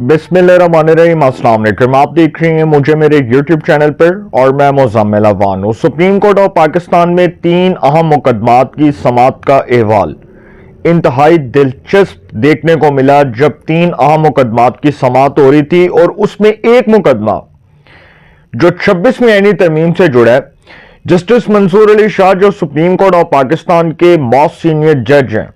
बिस्मिल्लाहिर्रहमानिर्रहीम, अस्सलाम वालेकुम। आप देख रहे हैं मुझे मेरे YouTube चैनल पर और मैं मुज़म्मिल अवान हूँ। सुप्रीम कोर्ट ऑफ पाकिस्तान में 3 अहम मुकदमात की समाअत का अहवाल इंतहाई दिलचस्प देखने को मिला जब 3 अहम मुकदमात की समाअत हो रही थी और उसमें एक मुकदमा जो 26वीं आईनी तरमीम से जुड़ा है। जस्टिस मंसूर अली शाह जो सुप्रीम कोर्ट ऑफ पाकिस्तान के मोस्ट सीनियर जज हैं,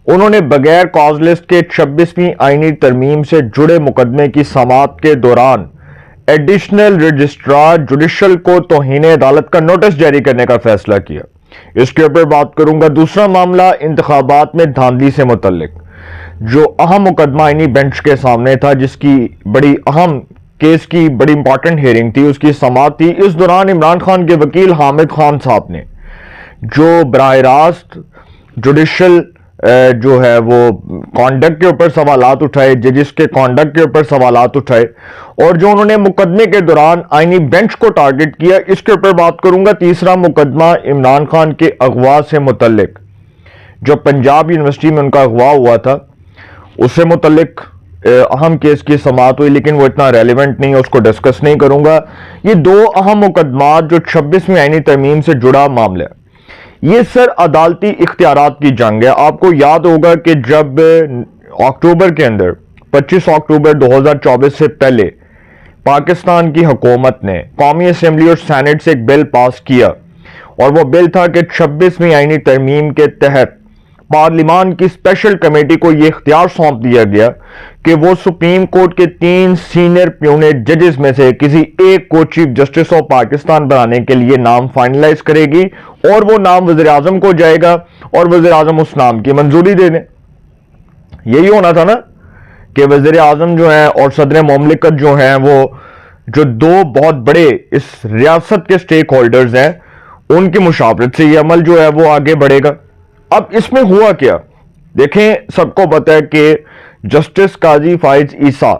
उन्होंने बगैर कॉज लिस्ट के 26वीं आईनी तरमीम से जुड़े मुकदमे की समाअत के दौरान एडिशनल रजिस्ट्रार जुडिशल को तौहीन अदालत का नोटिस जारी करने का फैसला किया। इसके ऊपर बात करूंगा। दूसरा मामला इंतखाबात में धांधली से मुतल्लिक जो अहम मुकदमा आईनी बेंच के सामने था, जिसकी बड़ी अहम केस की बड़ी इंपॉर्टेंट हियरिंग थी, उसकी समाअत थी। इस दौरान इमरान खान के वकील हामिद खान साहब ने जो बराह रास्त जुडिशल जो है वो कॉन्डक्ट के ऊपर सवालात उठाए, जजिस के कॉन्डक्ट के ऊपर सवालात उठाए और जो उन्होंने मुकदमे के दौरान आईनी बेंच को टारगेट किया, इसके ऊपर बात करूंगा। तीसरा मुकदमा इमरान खान के अगवा से मुतल्लिक जो पंजाब यूनिवर्सिटी में उनका अगवा हुआ था, उससे मुतल्लिक अहम केस की समाअत हुई, लेकिन वो इतना रेलिवेंट नहीं है, उसको डिस्कस नहीं करूंगा। ये 2 अहम मुकदमात जो 26वीं आईनी तरमीम से जुड़ा मामला है, ये सर अदालती इख्तियारात की जंग है। आपको याद होगा कि जब अक्टूबर के अंदर 25 अक्टूबर 2024 से पहले पाकिस्तान की हुकूमत ने कौमी असेंबली और सेनेट से एक बिल पास किया और वो बिल था कि 26वीं आईनी तरमीम के तहत पार्लिमान की स्पेशल कमेटी को यह इख्तियार सौंप दिया गया कि वो सुप्रीम कोर्ट के 3 सीनियर प्यूनेट जजेस में से किसी एक को चीफ जस्टिस ऑफ पाकिस्तान बनाने के लिए नाम फाइनलाइज करेगी और वो नाम वज़ीर आज़म को जाएगा और वज़ीर आज़म उस नाम की मंजूरी दे दें। यही होना था ना कि वज़ीर आज़म जो है और सदर मुमलिकत जो है, वो जो 2 बहुत बड़े इस रियासत के स्टेक होल्डर्स हैं, उनकी मुशावरत से ये अमल जो है वो आगे बढ़ेगा। अब इसमें हुआ क्या, देखें, सबको पता है कि जस्टिस काजी फाइज ईसा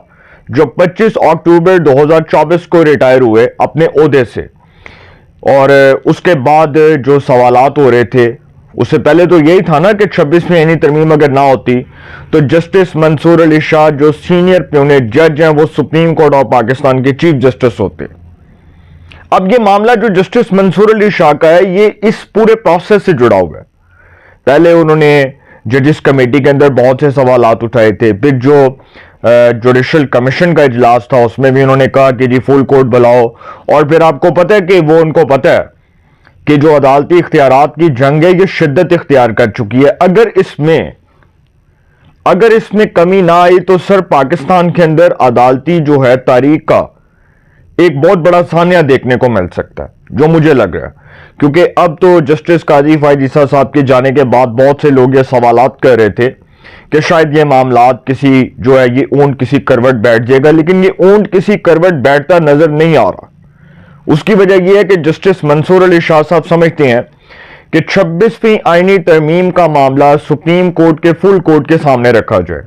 जो 25 अक्टूबर 2024 को रिटायर हुए अपने ओहदे से, और उसके बाद जो सवालात हो रहे थे, उससे पहले तो यही था ना कि 26वीं आईनी तरमीम अगर ना होती तो जस्टिस मंसूर अली शाह जो सीनियर प्यूनेट जज हैं वो सुप्रीम कोर्ट ऑफ पाकिस्तान के चीफ जस्टिस होते। अब ये मामला जो जस्टिस मंसूर अली शाह का है, ये इस पूरे प्रोसेस से जुड़ा हुआ है। पहले उन्होंने जजिस कमेटी के अंदर बहुत से सवालात उठाए थे, फिर जो जुडिशल कमीशन का इजलास था उसमें भी उन्होंने कहा कि जी फुल कोर्ट बुलाओ, और फिर आपको पता है कि वो उनको पता है कि जो अदालती इख्तियारात की जंग है ये शिद्दत इख्तियार कर चुकी है। अगर इसमें कमी ना आई तो सर पाकिस्तान के अंदर अदालती जो है तारीख का एक बहुत बड़ा सानिया देखने को मिल सकता है, जो मुझे लग रहा है। क्योंकि अब तो जस्टिस काजी फाइज ईसा साहब के जाने के बाद बहुत से लोग ये सवालात कर रहे थे कि शायद ये मामलात किसी जो है ये ऊंट किसी करवट बैठ जाएगा, लेकिन ये ऊंट किसी करवट बैठता नजर नहीं आ रहा। उसकी वजह यह है कि जस्टिस मंसूर अली शाह साहब समझते हैं कि 26वीं आईनी तरमीम का मामला सुप्रीम कोर्ट के फुल कोर्ट के सामने रखा जाए,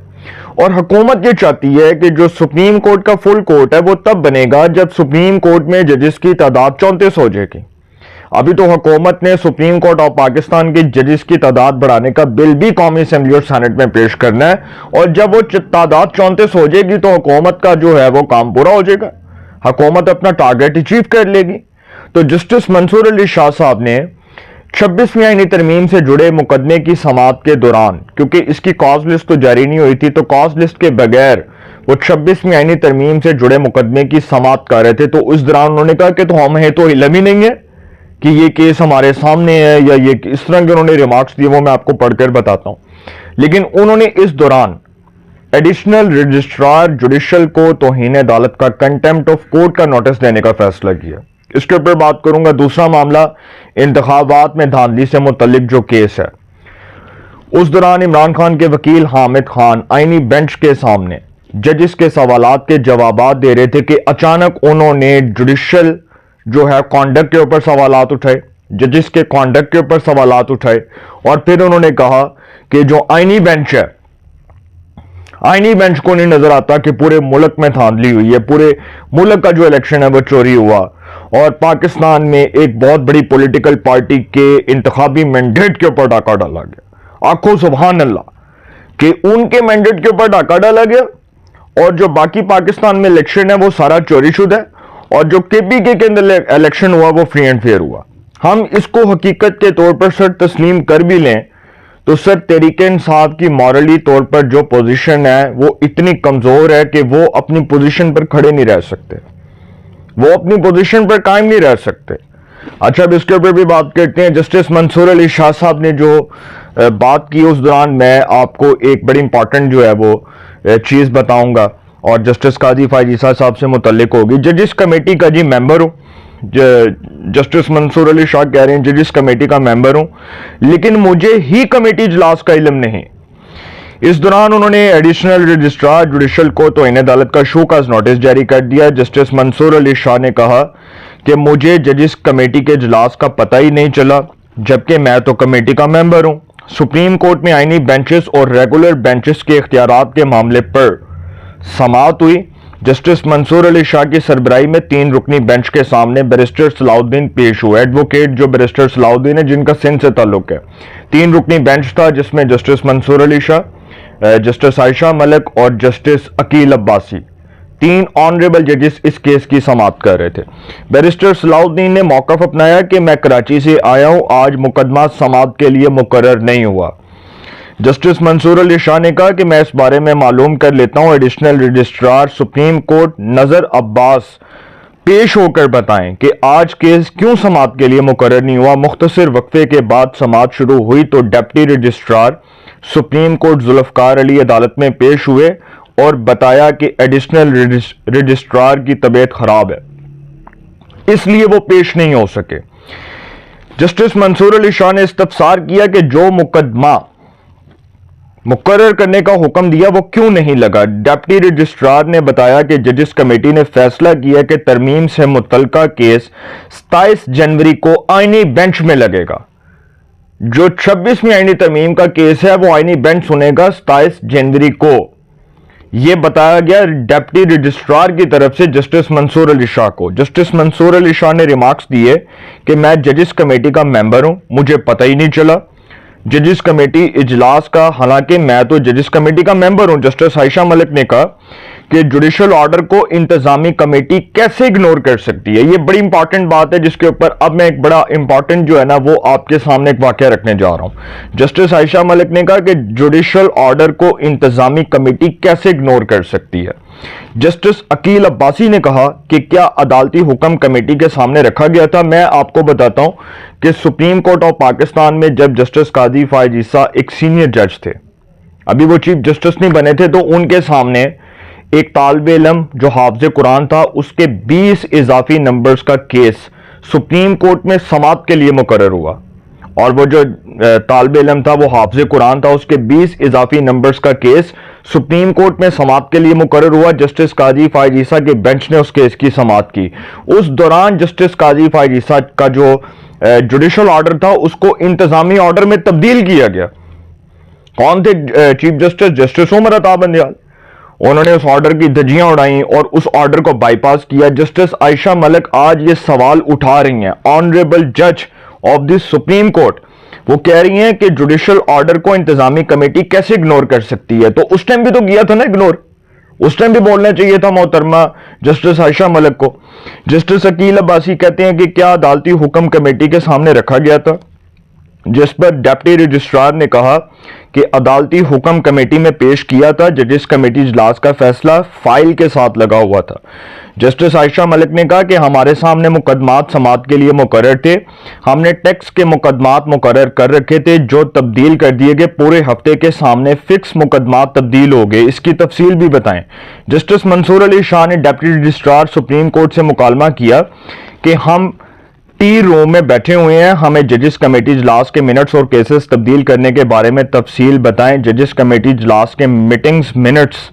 और हुकूमत ये चाहती है कि जो सुप्रीम कोर्ट का फुल कोर्ट है वो तब बनेगा जब सुप्रीम कोर्ट में जजेस की तादाद 34 हो जाएगी। अभी तो हुकूमत ने सुप्रीम कोर्ट ऑफ पाकिस्तान के जजेस की तादाद बढ़ाने का बिल भी कौमी असेंबली और सेनेट में पेश करना है, और जब वो तादाद 34 हो जाएगी तो हुकूमत का जो है वो काम पूरा हो जाएगा, हुकूमत अपना टारगेट अचीव कर लेगी। तो जस्टिस मंसूर अली शाह साहब ने 26वीं आईनी तरमीम से जुड़े मुकदमे की समाअत के दौरान, क्योंकि इसकी कॉज लिस्ट तो जारी नहीं हुई थी, तो कॉज लिस्ट के बगैर वो 26वीं आईनी तरमीम से जुड़े मुकदमे की समाअत कर रहे थे। तो उस दौरान उन्होंने कहा कि तो हमें तो इल्म ही नहीं है कि ये केस हमारे सामने है, या ये इस तरह के उन्होंने रिमार्क्स दिए, वो मैं आपको पढ़कर बताता हूं। लेकिन उन्होंने इस दौरान एडिशनल रजिस्ट्रार जुडिशल को तौहीन अदालत का कंटेम्प्ट ऑफ कोर्ट का नोटिस देने का फैसला किया। इसके ऊपर बात करूंगा। दूसरा मामला इंतखाबात में धांधली से मुतल्लिक जो केस है, उस दौरान इमरान खान के वकील हामिद खान आईनी बेंच के सामने जजिस के सवालात के जवाबात दे रहे थे कि अचानक उन्होंने जुडिशल जो है कॉन्डक्ट के ऊपर सवालात उठाए, जजिस के कॉन्डक्ट के ऊपर सवालात उठाए, और फिर उन्होंने कहा कि जो आईनी बेंच है, आईनी बेंच को नहीं नजर आता कि पूरे मुल्क में धांधली हुई है, पूरे मुल्क का जो इलेक्शन है वो चोरी हुआ, और पाकिस्तान में एक बहुत बड़ी पॉलिटिकल पार्टी के इंतखाबी मैंडेट के ऊपर डाका डाला गया। आखो सुभान अल्लाह कि उनके मैंडेट के ऊपर डाका डाला गया اور جو باقی پاکستان میں الیکشن ہے وہ سارا چوری شدہ ہے، اور جو KPK کے اندر الیکشن ہوا وہ فری اینڈ فیئر ہوا۔ ہم اس کو حقیقت کے طور پر سر تسلیم کر بھی لیں تو سر تحریک انصاف کی مورلی طور پر جو پوزیشن ہے وہ اتنی کمزور ہے کہ وہ اپنی پوزیشن پر کھڑے نہیں رہ سکتے، وہ اپنی پوزیشن پر قائم نہیں رہ سکتے۔ اچھا، اب اس کے اوپر بھی بات کرتے ہیں۔ جسٹس منصور علی شاہ صاحب نے جو بات کی اس دوران میں آپ کو ایک بڑی امپورٹنٹ جو ہے وہ چیز بتاؤں گا، اور جسٹس قاضی فائز عیسیٰ صاحب سے متعلق ہوگی۔ ججز کمیٹی کا جی ممبر ہوں، جسٹس منصور علی شاہ کہہ رہے ہیں ججز کمیٹی کا ممبر ہوں، لیکن مجھے ہی کمیٹی اجلاس کا علم نہیں۔ اس دوران انہوں نے ایڈیشنل رجسٹرار جوڈیشل کو توہین عدالت کا شو کاز نوٹس جاری کر دیا۔ جسٹس منصور علی شاہ نے کہا کہ مجھے ججز کمیٹی کے اجلاس کا پتہ ہی نہیں چلا، جبکہ میں تو کمیٹی کا ممبر ہوں۔ سپریم کورٹ میں آئینی بینچز اور ریگولر بینچز کے اختیارات کے معاملے پر سماعت ہوئی۔ جسٹس منصور علی شاہ کی سربراہی میں 3 رکنی بینچ کے سامنے بیرسٹر صلاح الدین پیش ہوئے، ایڈوکیٹ جو بیرسٹر صلاح الدین ہے جن کا سندھ سے تعلق ہے۔ 3 رکنی بینچ تھا جس میں جسٹس منصور علی شاہ، جسٹس عائشہ ملک اور جسٹس عقیل عباسی، 3 آنریبل ججز اس کیس کی سماعت کر رہے تھے۔ بیرسٹر صلاح الدین نے موقف اپنایا کہ میں کراچی سے آیا ہوں، آج مقدمہ سماعت کے لیے مقرر نہیں ہوا۔ جسٹس منصور علی شاہ نے کہا کہ میں اس بارے میں معلوم کر لیتا ہوں، ایڈیشنل رجسٹرار سپریم کورٹ نذر عباس پیش ہو کر بتائیں کہ آج کیس کیوں سماعت کے لیے مقرر نہیں ہوا۔ مختصر وقفے کے بعد سماعت شروع ہوئی تو deputy registrar supreme court Zulfiqar Ali عدالت میں پیش ہوئے اور بتایا کہ ایڈیشنل رجسٹرار کی طبیعت خراب ہے، اس لیے وہ پیش نہیں ہو سکے۔ جسٹس منصور علی شاہ نے استفسار کیا کہ جو مقدمہ مقرر کرنے کا حکم دیا وہ کیوں نہیں لگا۔ ڈپٹی رجسٹرار نے بتایا کہ ججز کمیٹی نے فیصلہ کیا کہ ترمیم سے متعلقہ کیس 27 جنوری کو آئینی بینچ میں لگے گا۔ جو 26ویں آئینی ترمیم کا کیس ہے وہ آئینی بینچ سنے گا 27 جنوری کو، یہ بتایا گیا ڈپٹی رجسٹرار کی طرف سے جسٹس منصور علی شاہ کو۔ جسٹس منصور علی شاہ نے ریمارکس دیے کہ میں ججز کمیٹی کا ممبر ہوں، مجھے پتہ ہی نہیں چلا ججز کمیٹی اجلاس کا، حالانکہ میں تو ججز کمیٹی کا ممبر ہوں۔ جسٹس عائشہ ملک نے کہا کہ جوڈیشل آرڈر کو انتظامی کمیٹی کیسے اگنور کر سکتی ہے۔ یہ بڑی امپورٹنٹ بات ہے جس کے اوپر اب میں ایک بڑا امپورٹنٹ جو ہے نا وہ آپ کے سامنے ایک واقعہ رکھنے جا رہا ہوں۔ جسٹس عائشہ ملک نے کہا کہ جوڈیشل آرڈر کو انتظامی کمیٹی کیسے اگنور کر سکتی ہے۔ جسٹس عقیل عباسی نے کہا کہ کیا عدالتی حکم کمیٹی کے سامنے رکھا گیا تھا۔ میں آپ کو بتاتا ہوں کہ سپریم کورٹ آف پاکستان میں جب جسٹس قاضی فائز عیسیٰ ایک سینئر جج تھے، ابھی وہ چیف جسٹس نہیں بنے تھے، تو ان کے سامنے ایک طالب علم جو حافظ قرآن تھا اس کے 20 اضافی نمبرز کا کیس سپریم کورٹ میں سماعت کے لیے مقرر ہوا، اور وہ جو طالب علم تھا وہ حافظ قرآن تھا، اس کے 20 اضافی نمبرز کا کیس سپریم کورٹ میں سماعت کے لیے مقرر ہوا۔ جسٹس قاضی فائز عیسیٰ کے بینچ نے اس کیس کی سماعت کی۔ اس دوران جسٹس قاضی فائز عیسیٰ کا جو جوڈیشل آرڈر تھا اس کو انتظامی آرڈر میں تبدیل کیا گیا۔ کون تھے chief justice? Justice Umar Ata Bandial. انہوں نے اس آرڈر کی دھجیاں اڑائیں اور اس آرڈر کو بائی پاس کیا۔ جسٹس عائشہ ملک آج یہ سوال اٹھا رہی ہیں، آنریبل جج آف دی سپریم کورٹ، وہ کہہ رہی ہیں کہ جوڈیشل آرڈر کو انتظامی کمیٹی کیسے اگنور کر سکتی ہے۔ تو اس ٹائم بھی تو کیا تھا نا اگنور، اس ٹائم بھی بولنا چاہیے تھا محترمہ جسٹس عائشہ ملک کو۔ جسٹس عقیل عباسی کہتے ہیں کہ کیا عدالتی حکم کمیٹی کے سامنے رکھا گیا تھا، جس پر ڈپٹی رجسٹرار نے کہا کہ عدالتی حکم کمیٹی میں پیش کیا تھا، ججز کمیٹی اجلاس کا فیصلہ فائل کے ساتھ لگا ہوا تھا۔ جسٹس عائشہ ملک نے کہا کہ ہمارے سامنے مقدمات سماعت کے لیے مقرر تھے، ہم نے ٹیکس کے مقدمات مقرر کر رکھے تھے جو تبدیل کر دیے گئے، پورے ہفتے کے سامنے فکس مقدمات تبدیل ہو گئے، اس کی تفصیل بھی بتائیں۔ جسٹس منصور علی شاہ نے ڈپٹی رجسٹرار سپریم کورٹ سے مکالمہ کیا کہ ہم ٹی روم میں بیٹھے ہوئے ہیں، ہمیں ججز کمیٹی اجلاس کے منٹس اور کیسز تبدیل کرنے کے بارے میں تفصیل بتائیں، ججز کمیٹی اجلاس کے میٹنگز منٹس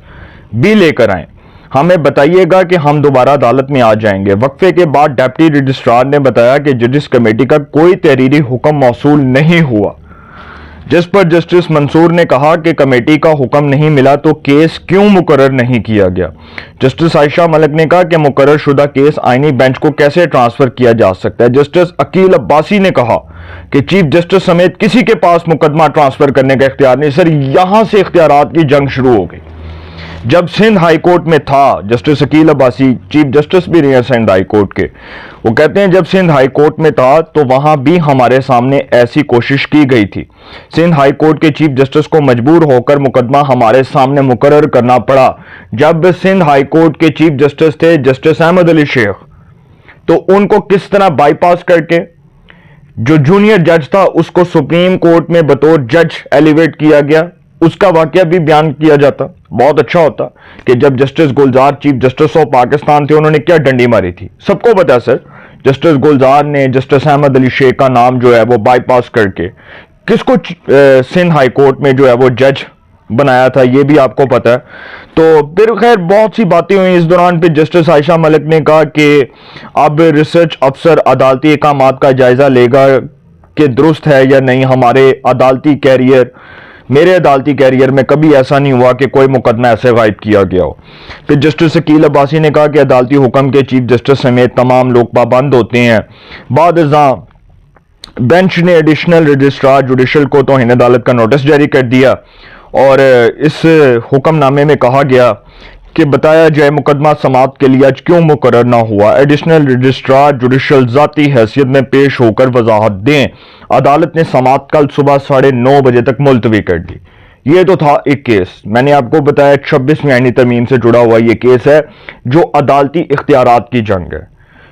بھی لے کر آئیں، ہمیں بتائیے گا کہ ہم دوبارہ عدالت میں آ جائیں گے۔ وقفے کے بعد ڈپٹی رجسٹرار نے بتایا کہ ججز کمیٹی کا کوئی تحریری حکم موصول نہیں ہوا، جس پر جسٹس منصور نے کہا کہ کمیٹی کا حکم نہیں ملا تو کیس کیوں مقرر نہیں کیا گیا۔ جسٹس عائشہ ملک نے کہا کہ مقرر شدہ کیس آئینی بینچ کو کیسے ٹرانسفر کیا جا سکتا ہے۔ جسٹس عقیل عباسی نے کہا کہ چیف جسٹس سمیت کسی کے پاس مقدمہ ٹرانسفر کرنے کا اختیار نہیں۔ سر، یہاں سے اختیارات کی جنگ شروع ہو گئی۔ जब सिंध हाई कोर्ट में था, justice Aqeel Abbasi chief justice भी रहे हैं सिंध हाई कोर्ट के, वो कहते हैं जब सिंध हाई कोर्ट में था तो वहां भी हमारे सामने ऐसी कोशिश की गई थी। सिंध हाई कोर्ट के चीफ जस्टिस को मजबूर होकर मुकदमा हमारे सामने मुकर्रर करना पड़ा। जब सिंध हाई कोर्ट के चीफ जस्टिस थे जस्टिस अहमद अली शेख, तो उनको किस तरह बाईपास करके जो जूनियर जज था उसको सुप्रीम कोर्ट में बतौर जज एलिवेट किया गया, उसका वाकया भी बयान किया जाता। बहुत अच्छा होता कि जब justice Gulzar chief justice of Pakistan थे उन्होंने क्या डंडी मारी थी। सबको पता है सर, जस्टिस गुलजार ने जस्टिस अहमद अली शेख का नाम जो है वो बाईपास करके किसको सिंध हाई कोर्ट में जो है वो जज बनाया था, ये भी आपको पता है। तो फिर खैर बहुत सी बातें हुई इस दौरान। फिर जस्टिस आयशा मलिक ने कहा कि अब रिसर्च अफसर अदालती अहकामात का जायजा लेगा कि दुरुस्त है या नहीं। हमारे अदालती कैरियर, मेरे अदालती कैरियर में कभी ऐसा नहीं हुआ कि कोई मुकदमा ऐसे गायब किया गया हो। फिर जस्टिस अकील अब्बासी ने कहा कि अदालती हुक्म के चीफ जस्टिस समेत तमाम लोग पाबंद होते हैं। बाद बेंच ने एडिशनल रजिस्ट्रार जुडिशल को तौहीन अदालत का नोटिस जारी कर दिया और इस हुक्मनामे में कहा गया कि बताया जाए मुकदमा समाअत के लिए आज क्यों मुकर्रर ना हुआ। एडिशनल रजिस्ट्रार जुडिशल जाती हैसियत में पेश होकर वजाहत दें। अदालत ने समाअत कल सुबह 9:30 बजे तक मुलतवी कर दी। ये तो था एक केस, मैंने आपको बताया 26वीं आईनी तरमीम से जुड़ा हुआ ये केस है जो अदालती इख्तियारात की जंग है।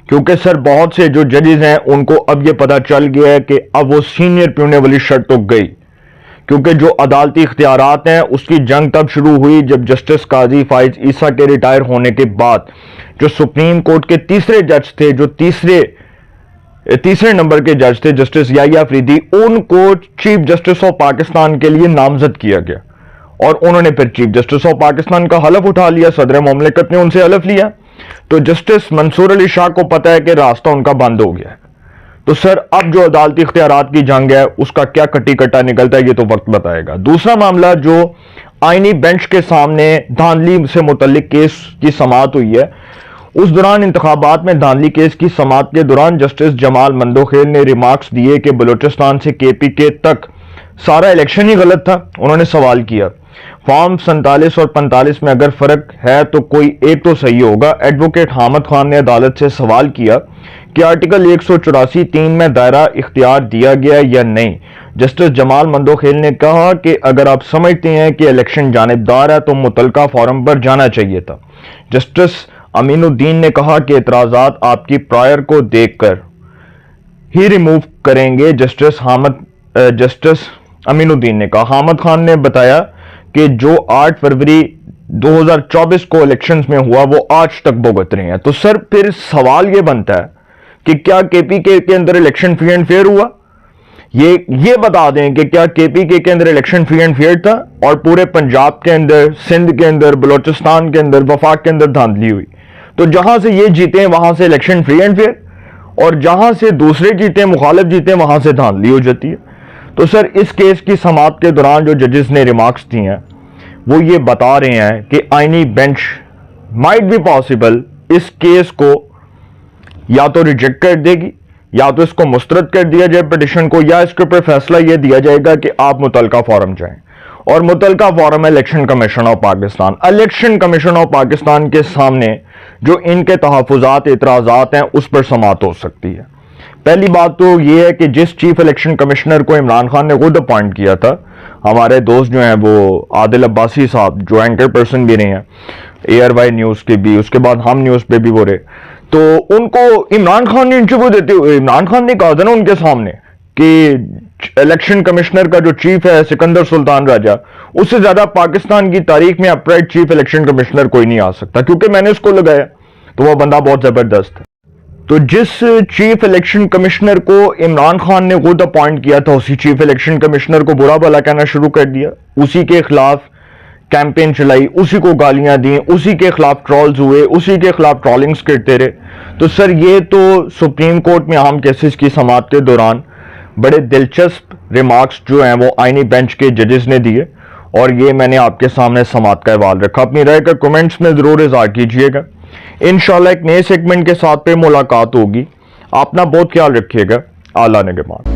क्योंकि सर बहुत से जो जजेस हैं उनको अब ये पता चल गया है कि अब वो सीनियर पे होने वाली शर्त तो गई, क्योंकि जो अदालती इख्तियारात हैं उसकी जंग तब शुरू हुई जब जस्टिस काजी फाइज ईसा के रिटायर होने के बाद जो सुप्रीम कोर्ट के तीसरे जज थे, जो तीसरे नंबर के जज थे जस्टिस याहिया अफरीदी, उनको चीफ जस्टिस ऑफ पाकिस्तान के लिए नामजद किया गया और उन्होंने फिर चीफ जस्टिस ऑफ पाकिस्तान का हलफ उठा लिया। सदर मुमलिकत ने उनसे हलफ लिया तो जस्टिस मंसूर अली शाह को पता है कि रास्ता उनका बंद हो गया है। तो सर अब जो अदालती इख्तियारात की जंग है उसका क्या कटी कटा निकलता है ये तो वक्त बताएगा। दूसरा मामला जो आईनी बेंच के सामने धांधली से मुतल्लिक केस की समाअत हुई है, उस दौरान इंतखाबात में धांधली केस की समाअत के दौरान जस्टिस जमाल मंदोखेल ने रिमार्क्स दिए कि बलूचिस्तान से KPK तक सारा इलेक्शन ही गलत था। उन्होंने सवाल किया फॉर्म 47 और 45 में अगर फर्क है तो कोई एक तो सही होगा। एडवोकेट हामिद खान ने अदालत से सवाल किया कि आर्टिकल 184(3) में दायरा इख्तियार दिया गया या नहीं। जस्टिस जमाल मंदोखेल ने कहा कि अगर आप समझते हैं कि इलेक्शन जानिबदार है तो मुतलका फॉर्म पर जाना चाहिए था। जस्टिस अमीनुद्दीन ने कहा कि एतराजात आपकी प्रायर को देखकर ही रिमूव करेंगे। जस्टिस अमीनुद्दीन ने कहा। हामिद खान ने बताया कि जो 8 फरवरी 2024 को इलेक्शंस में हुआ वो आज तक भुगत रहे हैं। तो सर फिर सवाल ये बनता है कि क्या KPK के अंदर इलेक्शन फ्री एंड फेयर हुआ? ये बता दें कि क्या KPK के अंदर इलेक्शन फ्री एंड फेयर था और पूरे पंजाब के अंदर, सिंध के अंदर, बलोचिस्तान के अंदर, वफाक के अंदर धांधली हुई। तो जहां से ये जीते वहां से इलेक्शन फ्री एंड फेयर और जहां से दूसरे जीते, मुखालिफ जीते, वहां से धांधली हो जाती है। तो सर इस केस की समाअत के दौरान जो जजेस ने रिमार्क्स दिए हैं वो ये बता रहे हैं कि आईनी बेंच माइट बी पॉसिबल इस केस को या तो रिजेक्ट कर देगी या तो इसको मुस्तरद कर दिया जाए पिटिशन को, या इसके ऊपर फैसला यह दिया जाएगा कि आप मुतलका फॉरम जाएं। और मुतलका फॉरम है election commission of Pakistan. Election commission of Pakistan के सामने जो इनके तहफुजात, एतराजात हैं उस पर समाअत हो सकती है। पहली बात तो यह है कि जिस चीफ इलेक्शन कमिश्नर को इमरान खान ने खुद अपॉइंट किया था, हमारे दोस्त जो हैं वो आदिल अब्बासी साहब जो एंकर पर्सन भी रहे हैं ARY न्यूज़ के भी, उसके बाद हम न्यूज़ पे भी वो रहे, तो उनको इमरान खान ने इंटरव्यू देते हुए इमरान खान ने कहा था ना उनके सामने कि इलेक्शन कमिश्नर का जो चीफ है सिकंदर सुल्तान राजा, उससे ज्यादा पाकिस्तान की तारीख में अपराइट चीफ इलेक्शन कमिश्नर कोई नहीं आ सकता, क्योंकि मैंने उसको लगाया तो वो बंदा बहुत जबरदस्त है। तो जिस चीफ इलेक्शन कमिश्नर को इमरान खान ने खुद अपॉइंट किया था उसी चीफ इलेक्शन कमिश्नर को बुरा भला कहना शुरू कर दिया, उसी के खिलाफ कैंपेन चलाई, उसी को गालियां दी, उसी के खिलाफ ट्रॉल्स हुए, उसी के खिलाफ ट्रॉलिंग्स करते रहे। तो सर ये तो सुप्रीम कोर्ट में अहम केसेस की समाअत के दौरान बड़े दिलचस्प रिमार्क्स जो हैं वो आईनी बेंच के जजेस ने दिए और ये मैंने आपके सामने समाअत का हवाल रखा। अपनी राय का कमेंट्स में जरूर इज़हार कीजिएगा। इंशाल्लाह एक नए सेगमेंट के साथ पे मुलाकात होगी। अपना बहुत ख्याल रखिएगा। आला निगहबान।